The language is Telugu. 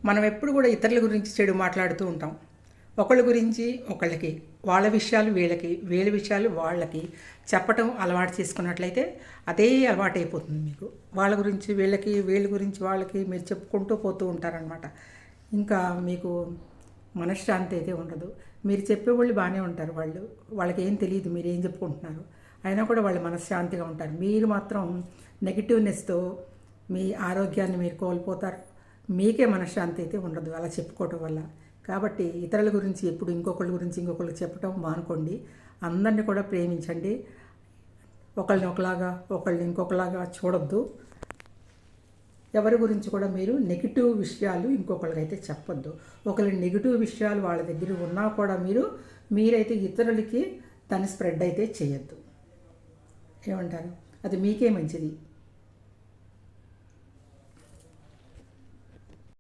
మనం ఎప్పుడు కూడా ఇతరుల గురించి చెడు మాట్లాడుతూ ఉంటాం. ఒకళ్ళ గురించి ఒకళ్ళకి, వాళ్ళ విషయాలు వీళ్ళకి, వీళ్ళ విషయాలు వాళ్ళకి చెప్పటం అలవాటు చేసుకున్నట్లయితే అదే అలవాటు అయిపోతుంది మీకు. వాళ్ళ గురించి వీళ్ళకి, వీళ్ళ గురించి వాళ్ళకి మీరు చెప్పుకుంటూ పోతూ ఉంటారనమాట. ఇంకా మీకు మనశ్శాంతి అయితే ఉండదు. మీరు చెప్పేవాళ్ళు బాగానే ఉంటారు, వాళ్ళకి ఏం తెలియదు మీరు ఏం చెప్పుకుంటున్నారు, అయినా కూడా వాళ్ళు మనశ్శాంతిగా ఉంటారు. మీరు మాత్రం నెగిటివ్నెస్తో మీ ఆరోగ్యాన్ని మీరు కోల్పోతారు. మీకే మనశ్శాంతి అయితే ఉండదు అలా చెప్పుకోవటం వల్ల. కాబట్టి ఇతరుల గురించి ఎప్పుడు ఇంకొకళ్ళ గురించి ఇంకొకళ్ళకి చెప్పటం మానుకోండి. అందరినీ కూడా ప్రేమించండి. ఒకళ్ళని ఒకలాగా ఒకళ్ళని ఇంకొకలాగా చూడొద్దు. ఎవరి గురించి కూడా మీరు నెగిటివ్ విషయాలు ఇంకొకరికైతే చెప్పొద్దు. ఒకరి నెగిటివ్ విషయాలు వాళ్ళ దగ్గర ఉన్నా కూడా మీరైతే ఇతరులకి దాన్ని స్ప్రెడ్ అయితే చేయొద్దు. ఏమంటారు? అది మీకే మంచిది.